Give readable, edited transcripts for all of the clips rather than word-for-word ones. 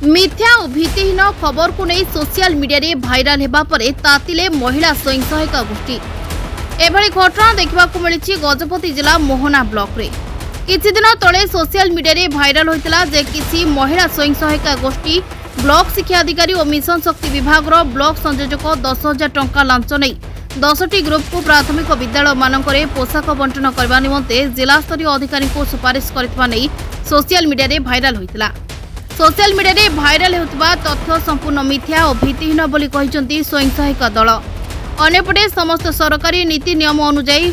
मिथ्या और भित्तिहीन खबर को नहीं सोशल मीडिया रे भाइराल हेबा परे तातिले महिला स्वयं सहायता गोष्ठी। एभली घटना देखा मिली गजपति जिला मोहना ब्लॉक रे। किछि दिन तले सोशल मीडिया रे भाइराल होइतला जे किछि महिला स्वयं सहायता गोष्ठी ब्लॉक शिक्षा अधिकारी और मिशन शक्ति विभाग रो ब्लॉक संयोजक 10,000 टंका लांच नहीं 10टी ग्रुप को प्राथमिक विद्यालय मानकरे पोशाक बंटन करबा निमंते जिला स्तरीय अधिकारी को सुपारिश करथिबा नै सोशल मीडिया रे भाइराल होइतला। सोशल मीडिया रे भाइराल होउतबा तथ्य संपूर्ण मिथ्या और भित्तिहीन बोली कहिसंती स्वयं सहायता दल। अन्यपटे समस्त सरकारी नीति नियम अनुसार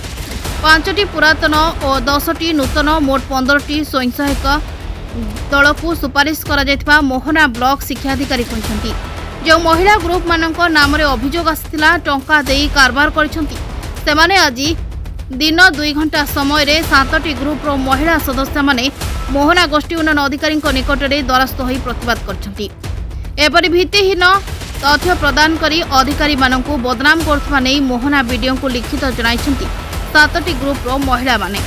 5टी पुरातन और 10टी नूतन मोट 15टी स्वयं सहायता दल को सुपारिश करा जायथिबा मोहना ब्लॉक शिक्षा अधिकारी कहिसंती। जो महिला ग्रुप मानक नाम रे अभियोग आसिथिला टंका देई कारबार करिसंती सेमाने आज दिन 2 घंटा समय रे 7टी ग्रुप रो महिला सदस्य माने मोहना गोष्ठी उन्नयन अधिकारी निकट में द्वारस्थ हो प्रतिवाद करछंती। एपरि भित्तिहीन तथ्य प्रदान करी अधिकारी मानकु बदनाम करथबा नै मोहना वीडियो को लिखित जणाइछंती 7टी ग्रुप रो महिला माने।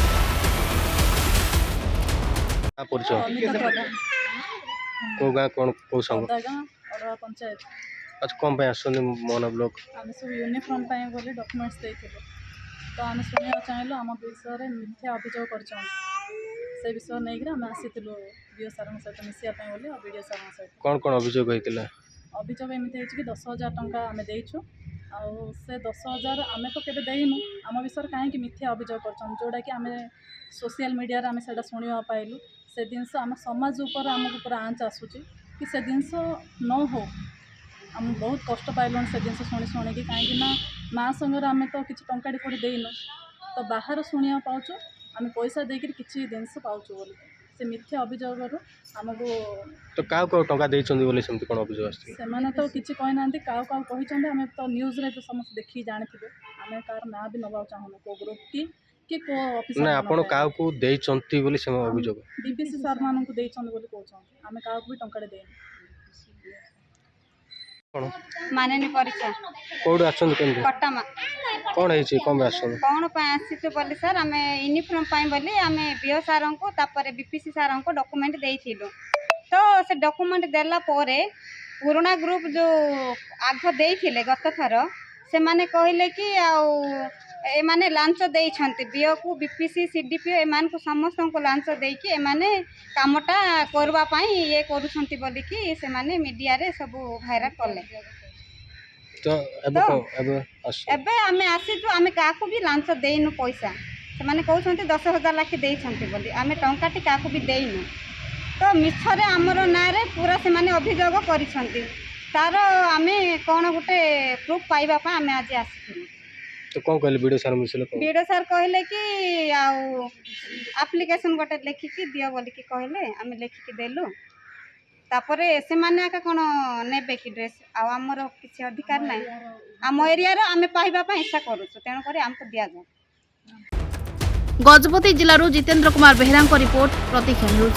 को गाँ कौन को संग पंचायत अच्छा कौन पे आसुनी मोहना ब्लॉक आम सब यूनिफॉर्म बोली डॉक्यूमेंट्स देइथिलु तो आम सुनिया चाहिए आम विषय में मिथ्या अभियोग कर से विषय नहीं कि आम आसीलु बीओ सार सहित मिसिया बोली और वीडियो सार सहित कौन कौन अभियोग होइतिला अभियोग एमती है कि 10,000 टंका आम देइछु आउ से 10,000 आम तो केबे देइनु आम विषय कहीं मिथ्या अभियोग कर जोड़ा कि आम सोशल मीडिया रे आम से शुणा पाइलु से जिनस आम समाज उपर आमको पूरा आँच आसूची कि से जिनस न हो आम बहुत कष्ट पाइलुन से जिनस शुणी शुणी कहीं माँ संगे आम तो किसी टंकाटी कोड़ी देनु तो बाहर शुणा पाचु आम पैसा देकर किसी जिनस पाचु बोली से मिथ्या अभियोग आमको तो का को टंका देइछंदी बोले सेमति कोन अभियोग आछि से तो किसी कहना कही आम तो न्यूज रे तो समस्त देखी जानी आम कार ना भी नवा चाहूँ को ग्रुप कि को ऑफिसर ना आपण का को देइछंती बोले सेम अभियोग डीपीसी सर मानन को देइछन बोली कहछन आम का को भी टंका देन कोन मानेनी परीक्षा कोड आछन केन कटामा कोन हेछि कोन आछन कौन आसी बोली सर आम यूनिफॉर्म पाई बोली आम बीओ सार को तापर बीपीसी सार को डॉक्यूमेंट देइथिलु तो से डॉक्यूमेंट देला पोरे पुराना ग्रुप जो आग देइथिले गत थर से माने कहले कि आउ ए माने लांच देइछंती बीओ को बीपीसी सीडीपीओ एमान को समस्त को लांच देइकि एमाने कामटा करबा पई ये करूछंती बोली कि से माने मीडिया रे सब भाइराल करले तो एबे आमे आसीजु आमे काको भी लांच देइनु पैसा से माने कहउछंती 10,000 लाख देइछंती बोली आमे टंकाटी काको भी देइनु तो मिछरे हमरो नारे पूरा से माने अभियोग करिछंती तार आमे कोन गुटे प्रूफ पाइबा पा आमे आज आसीथि तो कौन कहले वीडियो सार मिसले वीडियो सर कहले कि आउ एप्लिकेशन गोटे लिखिकी दियो बोली कि कहले आमे लिखिकी देलु तापरे से माने का कोन नेबे कि ड्रेस आ हमर किछि अधिकार नै हम एरिया रो आमे पाइबा पा इच्छा करू तेन करे हमको दिया जाय। गजपति जिल्लारू जितेन्द्र कुमार बेहरा रिपोर्ट प्रतीक्षा न्यूज।